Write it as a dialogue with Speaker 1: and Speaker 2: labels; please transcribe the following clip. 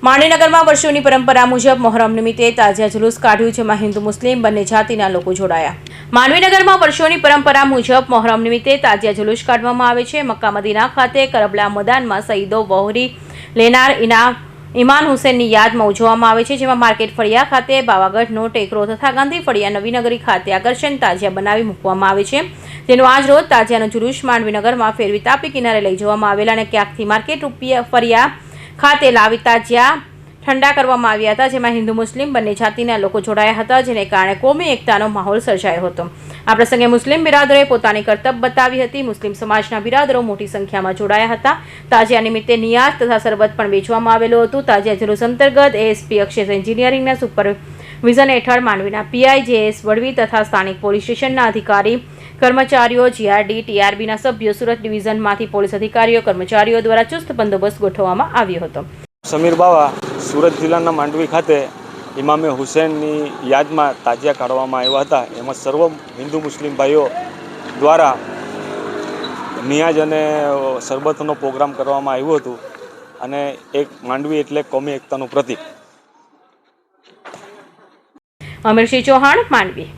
Speaker 1: માંડવીનગરમાં વર્ષોની પરંપરા મુજબ મોહરમ નિમિત્તે તાજિયા જુલુસ કાઢ્યું, જેમાં હિન્દુ મુસ્લિમ બંને જાતિના લોકો જોડાયા. માંડવીનગરમાં વર્ષોની પરંપરા મુજબ મોહરમ નિમિત્તે તાજિયા જુલુસ કાઢવામાં આવે છે. મક્કા મદીના ખાતે કરબલા મેદાનમાં શહીદો વહોરી લેનાર ઇમાન હુસેનની યાદમાં ઉજવવામાં આવે છે, જેમાં માર્કેટ ફળિયા ખાતે બાવાગઢનો ટેકરો તથા ગાંધી ફળિયા નવીનગરી ખાતે આકર્ષણ તાજિયા બનાવી મૂકવામાં આવે છે. જેનો આજ રોજ તાજિયાનો જુલુસ માંડવીનગરમાં ફેરવી તાપી કિનારે લઈ જવામાં આવેલા અને ક્યાંકથી માર્કેટ ફળિયા ખાતે લાવી તાજિયા ઠંડા કરવામાં આવ્યા હતા, જેમાં હિન્દુ મુસ્લિમ બંને જાતિના લોકો જોડાયા હતા, જેને કારણે કોમી એકતાનો માહોલ સર્જાયો હતો. આ પ્રસંગે મુસ્લિમ બિરાદરોએ પોતાની કરતબ બતાવી હતી. મુસ્લિમ સમાજના બિરાદરો મોટી સંખ્યામાં જોડાયા હતા. તાજિયા નિમિત્તે નિયાઝ તથા શરબત પણ વેચવામાં આવેલું હતું. તાજિયા જુલુસ અંતર્ગત એએસપી અક્ષેસ એન્જિનિયરિંગના સુપરવિઝન હેઠળ માંડવીના પીઆઈ જેએસ વડવી તથા સ્થાનિક પોલીસ સ્ટેશનના અધિકારી કર્મચારીઓ, જીઆરડી ટીઆરબીના સભ્યો, સુરત ડિવિઝનમાંથી પોલીસ અધિકારીઓ કર્મચારીઓ દ્વારા ચુસ્ત બંદોબસ્ત ગોઠવવામાં આવ્યો હતો.
Speaker 2: સમીર બાવા, સુરત જિલ્લાના માંડવી ખાતે ઇમામે હુસેનની યાદમાં તાજિયા કાઢવામાં આવ્યા હતા. એમાં સર્વ હિન્દુ મુસ્લિમ ભાઈઓ દ્વારા નિયાઝ અને શરબતનો પ્રોગ્રામ કરવામાં આવ્યો હતો અને એક માંડવી એટલે કોમી એકતાનું પ્રતીક.
Speaker 1: અમીરસિંહ ચૌહાણ, માંડવી.